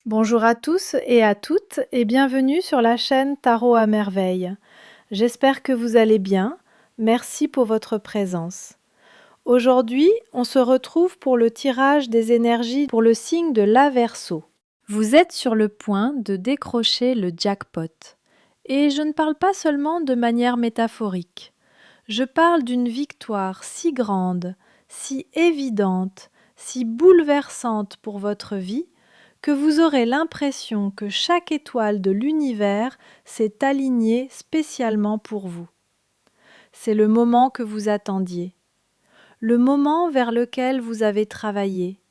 Bonjour à tous et à toutes et bienvenue sur la chaîne Tarot à merveille. J'espère que vous allez bien. Merci pour votre présence. Aujourd'hui, on se retrouve pour le tirage des énergies pour le signe de la Verseau. Vous êtes sur le point de décrocher le jackpot. Et je ne parle pas seulement de manière métaphorique. Je parle d'une victoire si grande, si évidente, si bouleversante pour votre vie, que vous aurez l'impression que chaque étoile de l'univers s'est alignée spécialement pour vous. C'est le moment que vous attendiez, le moment vers lequel vous avez travaillé,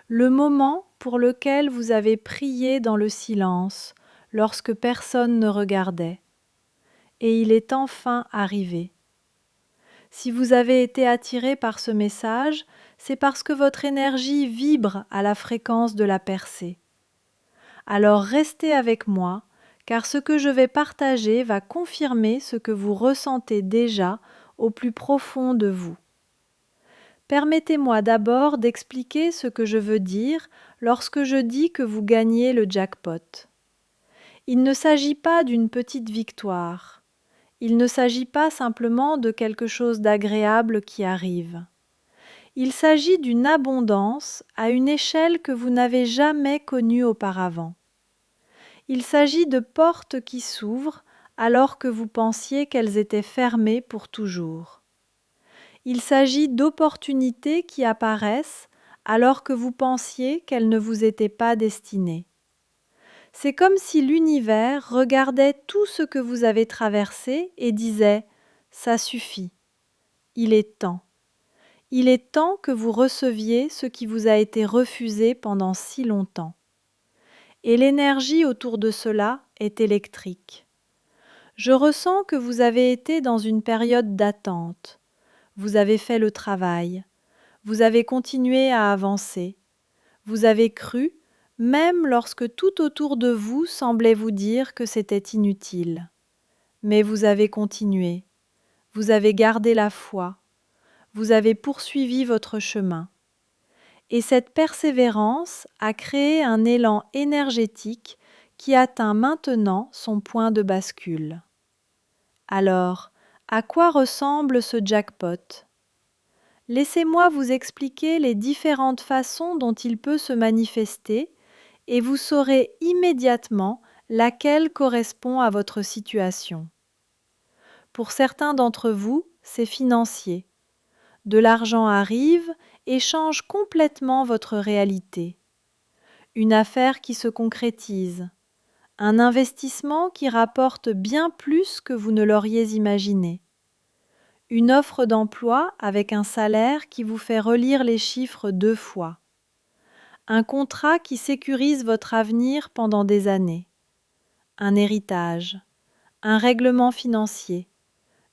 le moment pour lequel vous avez prié dans le silence lorsque personne ne regardait. Et il est enfin arrivé. Si vous avez été attiré par ce message, c'est parce que votre énergie vibre à la fréquence de la percée. Alors restez avec moi, car ce que je vais partager va confirmer ce que vous ressentez déjà au plus profond de vous. Permettez-moi d'abord d'expliquer ce que je veux dire lorsque je dis que vous gagnez le jackpot. Il ne s'agit pas d'une petite victoire. Il ne s'agit pas simplement de quelque chose d'agréable qui arrive. Il s'agit d'une abondance à une échelle que vous n'avez jamais connue auparavant. Il s'agit de portes qui s'ouvrent alors que vous pensiez qu'elles étaient fermées pour toujours. Il s'agit d'opportunités qui apparaissent alors que vous pensiez qu'elles ne vous étaient pas destinées. C'est comme si l'univers regardait tout ce que vous avez traversé et disait « ça suffit, il est temps ». Il est temps que vous receviez ce qui vous a été refusé pendant si longtemps. Et l'énergie autour de cela est électrique. Je ressens que vous avez été dans une période d'attente. Vous avez fait le travail. Vous avez continué à avancer. Vous avez cru, même lorsque tout autour de vous semblait vous dire que c'était inutile. Mais vous avez continué. Vous avez gardé la foi. Vous avez poursuivi votre chemin. Et cette persévérance a créé un élan énergétique qui atteint maintenant son point de bascule. Alors, à quoi ressemble ce jackpot? Laissez-moi vous expliquer les différentes façons dont il peut se manifester et vous saurez immédiatement laquelle correspond à votre situation. Pour certains d'entre vous, c'est financier. De l'argent arrive et change complètement votre réalité. Une affaire qui se concrétise, un investissement qui rapporte bien plus que vous ne l'auriez imaginé, une offre d'emploi avec un salaire qui vous fait relire les chiffres 2 fois, un contrat qui sécurise votre avenir pendant des années, un héritage, un règlement financier,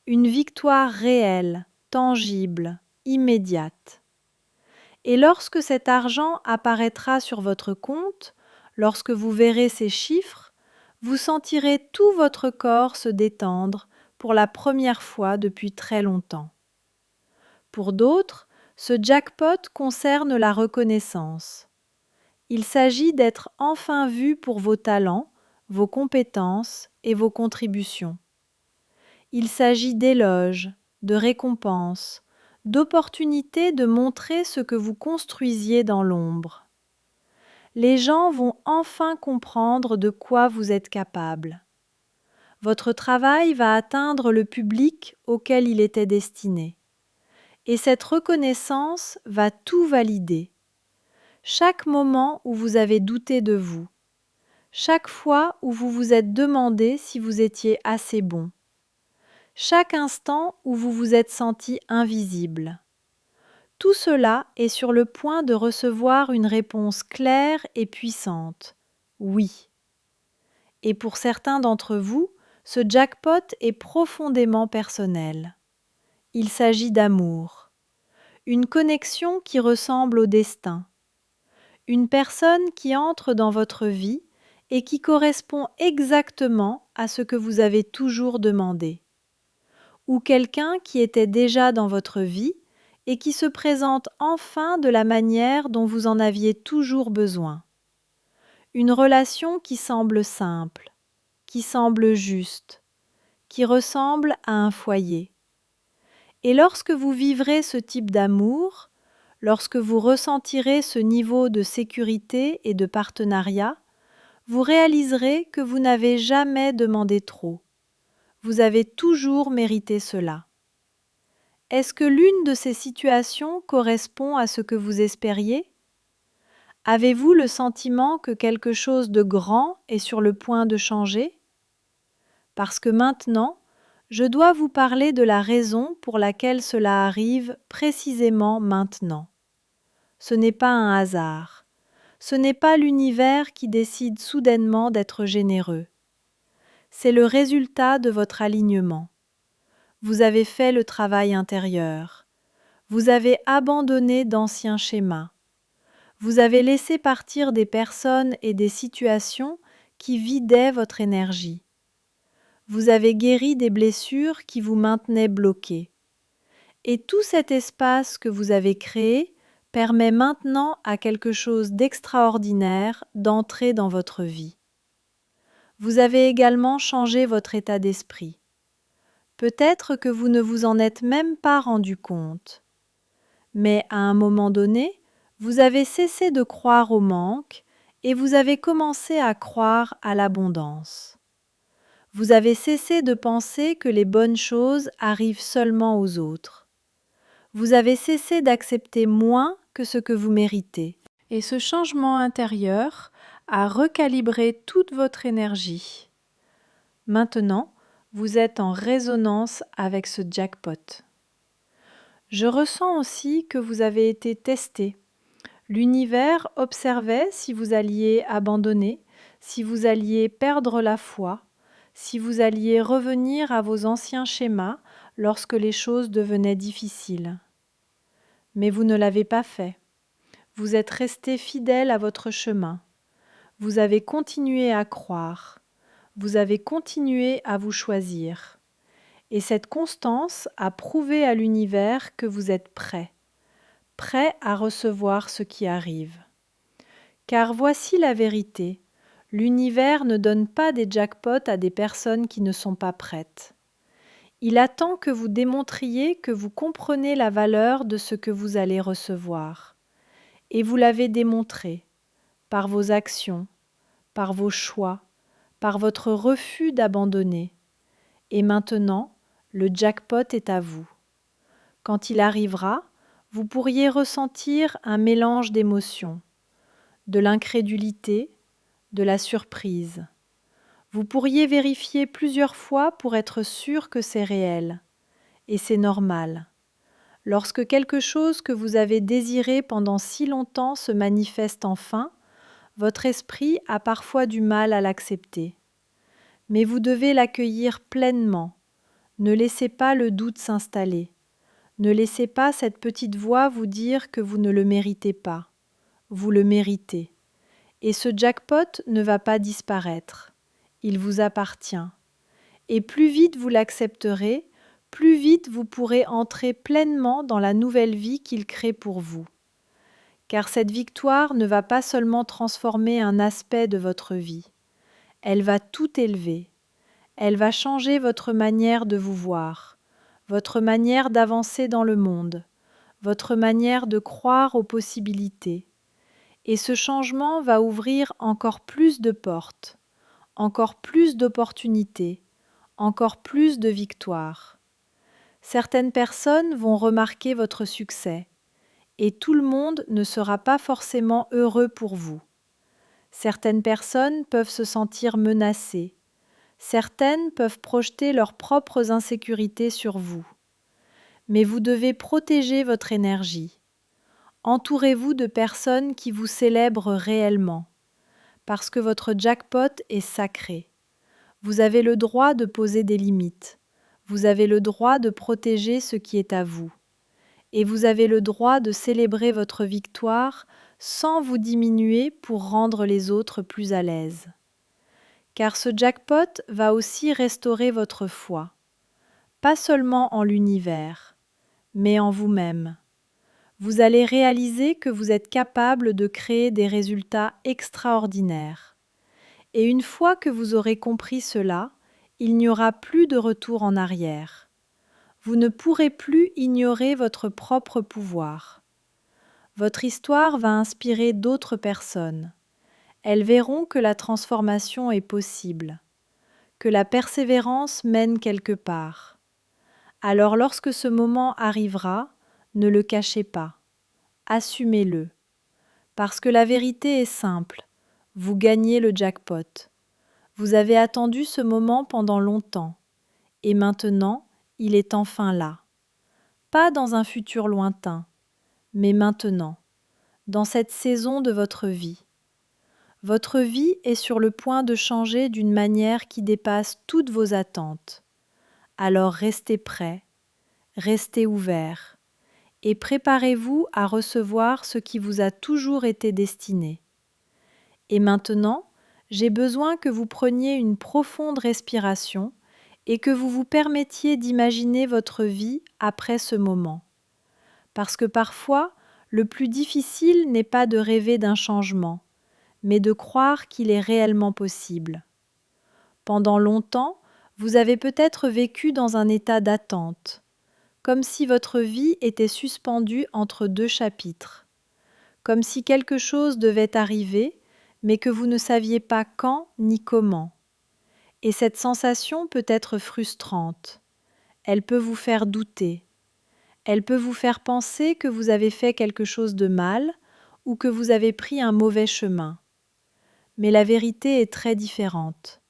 une victoire réelle, tangible, immédiate. Et lorsque cet argent apparaîtra sur votre compte, lorsque vous verrez ces chiffres, vous sentirez tout votre corps se détendre pour la première fois depuis très longtemps. Pour d'autres, ce jackpot concerne la reconnaissance. Il s'agit d'être enfin vu pour vos talents, vos compétences et vos contributions. Il s'agit d'éloges, de récompenses, d'opportunités de montrer ce que vous construisiez dans l'ombre. Les gens vont enfin comprendre de quoi vous êtes capable. Votre travail va atteindre le public auquel il était destiné. Et cette reconnaissance va tout valider. Chaque moment où vous avez douté de vous, chaque fois où vous vous êtes demandé si vous étiez assez bon, chaque instant où vous vous êtes senti invisible. Tout cela est sur le point de recevoir une réponse claire et puissante. Oui. Et pour certains d'entre vous, ce jackpot est profondément personnel. Il s'agit d'amour. Une connexion qui ressemble au destin. Une personne qui entre dans votre vie et qui correspond exactement à ce que vous avez toujours demandé. Ou quelqu'un qui était déjà dans votre vie et qui se présente enfin de la manière dont vous en aviez toujours besoin. une relation qui semble simple, qui semble juste, qui ressemble à un foyer. Et lorsque vous vivrez ce type d'amour, lorsque vous ressentirez ce niveau de sécurité et de partenariat, vous réaliserez que vous n'avez jamais demandé trop. Vous avez toujours mérité cela. Est-ce que l'une de ces situations correspond à ce que vous espériez? Avez-vous le sentiment que quelque chose de grand est sur le point de changer? Parce que maintenant, je dois vous parler de la raison pour laquelle cela arrive précisément maintenant. Ce n'est pas un hasard. Ce n'est pas l'univers qui décide soudainement d'être généreux. C'est le résultat de votre alignement. Vous avez fait le travail intérieur. Vous avez abandonné d'anciens schémas. Vous avez laissé partir des personnes et des situations qui vidaient votre énergie. Vous avez guéri des blessures qui vous maintenaient bloqués. Et tout cet espace que vous avez créé permet maintenant à quelque chose d'extraordinaire d'entrer dans votre vie. Vous avez également changé votre état d'esprit. Peut-être que vous ne vous en êtes même pas rendu compte. Mais à un moment donné, vous avez cessé de croire au manque et vous avez commencé à croire à l'abondance. Vous avez cessé de penser que les bonnes choses arrivent seulement aux autres. Vous avez cessé d'accepter moins que ce que vous méritez. Et ce changement intérieur a recalibré toute votre énergie. Maintenant, vous êtes en résonance avec ce jackpot. Je ressens aussi que vous avez été testé. L'univers observait si vous alliez abandonner, si vous alliez perdre la foi, si vous alliez revenir à vos anciens schémas lorsque les choses devenaient difficiles. Mais vous ne l'avez pas fait. Vous êtes resté fidèle à votre chemin. Vous avez continué à croire. Vous avez continué à vous choisir. Et cette constance a prouvé à l'univers que vous êtes prêt à recevoir ce qui arrive. Car voici la vérité, l'univers ne donne pas des jackpots à des personnes qui ne sont pas prêtes. Il attend que vous démontriez que vous comprenez la valeur de ce que vous allez recevoir. Et vous l'avez démontré, par vos actions, par vos choix, par votre refus d'abandonner. Et maintenant, le jackpot est à vous. Quand il arrivera, vous pourriez ressentir un mélange d'émotions, de l'incrédulité, de la surprise. Vous pourriez vérifier plusieurs fois pour être sûr que c'est réel. Et c'est normal. Lorsque quelque chose que vous avez désiré pendant si longtemps se manifeste enfin, votre esprit a parfois du mal à l'accepter. Mais vous devez l'accueillir pleinement. Ne laissez pas le doute s'installer. Ne laissez pas cette petite voix vous dire que vous ne le méritez pas. Vous le méritez. Et ce jackpot ne va pas disparaître. Il vous appartient. Et plus vite vous l'accepterez, plus vite vous pourrez entrer pleinement dans la nouvelle vie qu'il crée pour vous. Car cette victoire ne va pas seulement transformer un aspect de votre vie. Elle va tout élever. Elle va changer votre manière de vous voir, votre manière d'avancer dans le monde, votre manière de croire aux possibilités. Et ce changement va ouvrir encore plus de portes, encore plus d'opportunités, encore plus de victoires. Certaines personnes vont remarquer votre succès, et tout le monde ne sera pas forcément heureux pour vous. Certaines personnes peuvent se sentir menacées. Certaines peuvent projeter leurs propres insécurités sur vous. Mais vous devez protéger votre énergie. Entourez-vous de personnes qui vous célèbrent réellement, parce que votre jackpot est sacré. Vous avez le droit de poser des limites. Vous avez le droit de protéger ce qui est à vous. Et vous avez le droit de célébrer votre victoire sans vous diminuer pour rendre les autres plus à l'aise. Car ce jackpot va aussi restaurer votre foi, pas seulement en l'univers, mais en vous-même. vous allez réaliser que vous êtes capable de créer des résultats extraordinaires. Et une fois que vous aurez compris cela, il n'y aura plus de retour en arrière. Vous ne pourrez plus ignorer votre propre pouvoir. Votre histoire va inspirer d'autres personnes. Elles verront que la transformation est possible, que la persévérance mène quelque part. Alors lorsque ce moment arrivera, ne le cachez pas, assumez-le. Parce que la vérité est simple, vous gagnez le jackpot. Vous avez attendu ce moment pendant longtemps, et maintenant, il est enfin là. Pas dans un futur lointain, mais maintenant, dans cette saison de votre vie. Votre vie est sur le point de changer d'une manière qui dépasse toutes vos attentes. Alors restez prêts, restez ouverts, et préparez-vous à recevoir ce qui vous a toujours été destiné. Et maintenant, j'ai besoin que vous preniez une profonde respiration et que vous vous permettiez d'imaginer votre vie après ce moment. Parce que parfois, le plus difficile n'est pas de rêver d'un changement, mais de croire qu'il est réellement possible. Pendant longtemps, vous avez peut-être vécu dans un état d'attente, comme si votre vie était suspendue entre deux chapitres, comme si quelque chose devait arriver, mais que vous ne saviez pas quand ni comment. Et cette sensation peut être frustrante. Elle peut vous faire douter. Elle peut vous faire penser que vous avez fait quelque chose de mal ou que vous avez pris un mauvais chemin. Mais la vérité est très différente.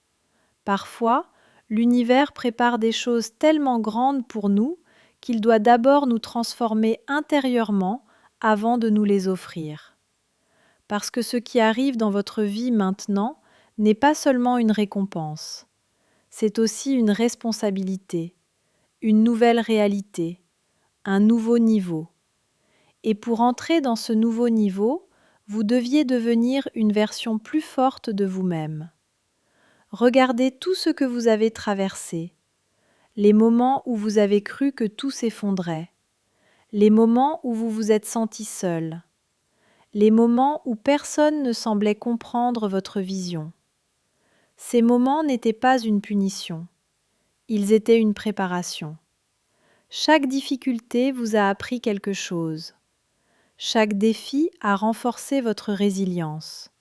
Parfois, l'univers prépare des choses tellement grandes pour nous qu'il doit d'abord nous transformer intérieurement avant de nous les offrir. Parce que ce qui arrive dans votre vie maintenant n'est pas seulement une récompense, c'est aussi une responsabilité, une nouvelle réalité, un nouveau niveau. Et pour entrer dans ce nouveau niveau, vous deviez devenir une version plus forte de vous-même. Regardez tout ce que vous avez traversé, les moments où vous avez cru que tout s'effondrait, les moments où vous vous êtes senti seul, les moments où personne ne semblait comprendre votre vision. Ces moments n'étaient pas une punition, ils étaient une préparation. Chaque difficulté vous a appris quelque chose. Chaque défi a renforcé votre résilience.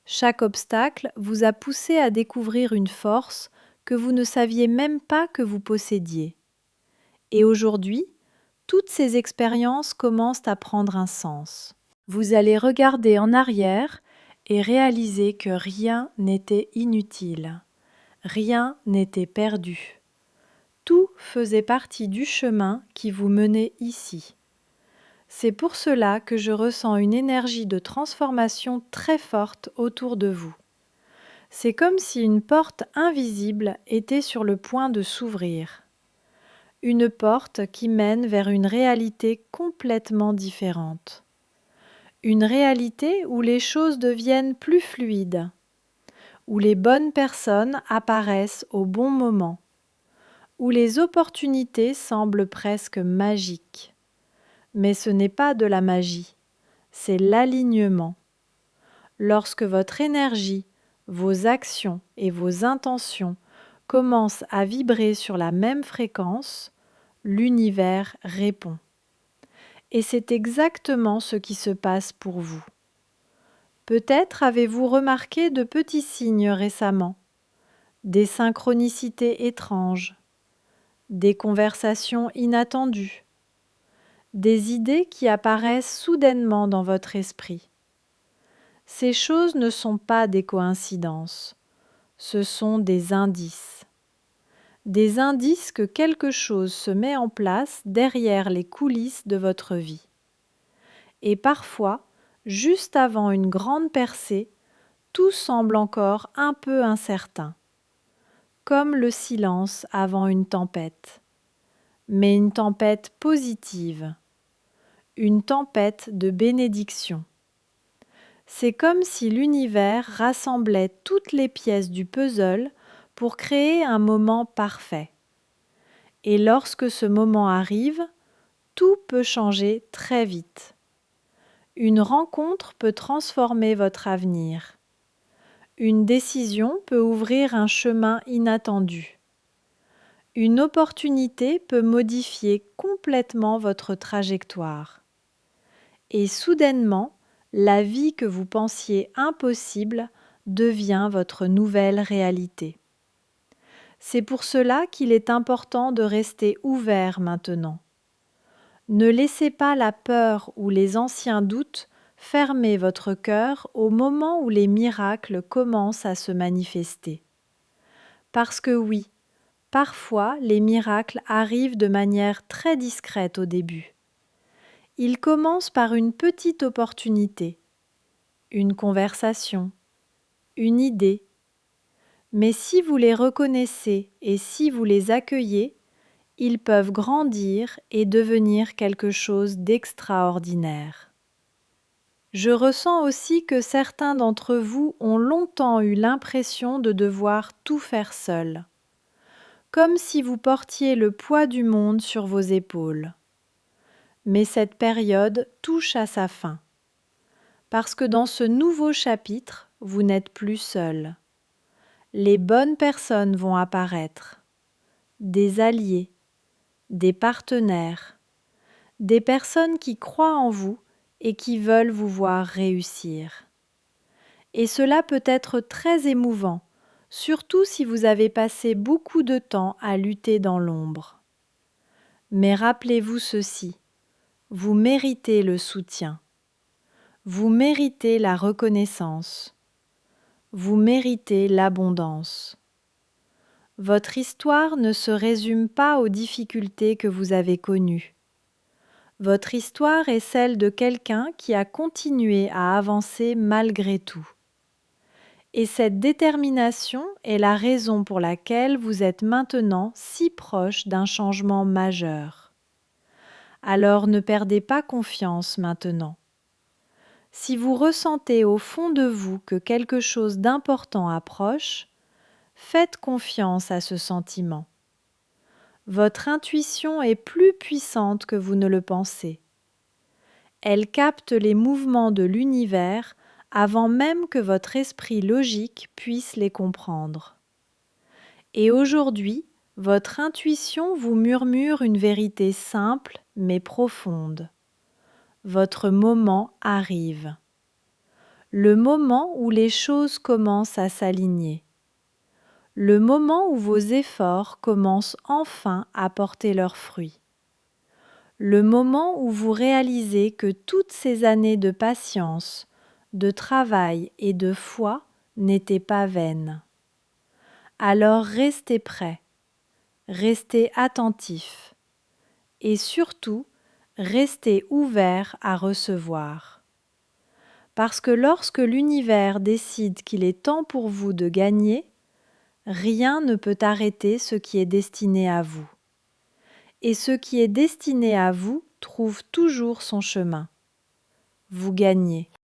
Chaque obstacle vous a poussé à découvrir une force que vous ne saviez même pas que vous possédiez. Et aujourd'hui, toutes ces expériences commencent à prendre un sens. Vous allez regarder en arrière et réaliser que rien n'était inutile, rien n'était perdu. Tout faisait partie du chemin qui vous menait ici. C'est pour cela que je ressens une énergie de transformation très forte autour de vous. C'est comme si une porte invisible était sur le point de s'ouvrir. Une porte qui mène vers une réalité complètement différente. Une réalité où les choses deviennent plus fluides, où les bonnes personnes apparaissent au bon moment, où les opportunités semblent presque magiques. Mais ce n'est pas de la magie, c'est l'alignement. Lorsque votre énergie, vos actions et vos intentions commencent à vibrer sur la même fréquence, l'univers répond. Et c'est exactement ce qui se passe pour vous. Peut-être avez-vous remarqué de petits signes récemment, des synchronicités étranges, des conversations inattendues, des idées qui apparaissent soudainement dans votre esprit. Ces choses ne sont pas des coïncidences, ce sont des indices. Des indices que quelque chose se met en place derrière les coulisses de votre vie. Et parfois, juste avant une grande percée, tout semble encore un peu incertain, comme le silence avant une tempête. Mais une tempête positive, une tempête de bénédiction. C'est comme si l'univers rassemblait toutes les pièces du puzzle pour créer un moment parfait. Et lorsque ce moment arrive, tout peut changer très vite. Une rencontre peut transformer votre avenir. Une décision peut ouvrir un chemin inattendu. Une opportunité peut modifier complètement votre trajectoire. Et soudainement, la vie que vous pensiez impossible devient votre nouvelle réalité. C'est pour cela qu'il est important de rester ouvert maintenant. Ne laissez pas la peur ou les anciens doutes fermer votre cœur au moment où les miracles commencent à se manifester. Parce que oui, parfois les miracles arrivent de manière très discrète au début. Ils commencent par une petite opportunité, une conversation, une idée. Mais si vous les reconnaissez et si vous les accueillez, ils peuvent grandir et devenir quelque chose d'extraordinaire. Je ressens aussi que certains d'entre vous ont longtemps eu l'impression de devoir tout faire seul, comme si vous portiez le poids du monde sur vos épaules. Mais cette période touche à sa fin, parce que dans ce nouveau chapitre, vous n'êtes plus seul. Les bonnes personnes vont apparaître, des alliés, des partenaires, des personnes qui croient en vous et qui veulent vous voir réussir. Et cela peut être très émouvant, surtout si vous avez passé beaucoup de temps à lutter dans l'ombre. Mais rappelez-vous ceci, vous méritez le soutien, vous méritez la reconnaissance, vous méritez l'abondance. Votre histoire ne se résume pas aux difficultés que vous avez connues. Votre histoire est celle de quelqu'un qui a continué à avancer malgré tout. Et cette détermination est la raison pour laquelle vous êtes maintenant si proche d'un changement majeur. Alors ne perdez pas confiance maintenant. Si vous ressentez au fond de vous que quelque chose d'important approche, faites confiance à ce sentiment. Votre intuition est plus puissante que vous ne le pensez. Elle capte les mouvements de l'univers avant même que votre esprit logique puisse les comprendre. Et aujourd'hui, votre intuition vous murmure une vérité simple mais profonde. Votre moment arrive. Le moment où les choses commencent à s'aligner. Le moment où vos efforts commencent enfin à porter leurs fruits. Le moment où vous réalisez que toutes ces années de patience, de travail et de foi n'étaient pas vaines. Alors restez prêts, restez attentifs et surtout restez ouverts à recevoir. Parce que lorsque l'univers décide qu'il est temps pour vous de gagner, rien ne peut arrêter ce qui est destiné à vous. Et ce qui est destiné à vous trouve toujours son chemin. Vous gagnez.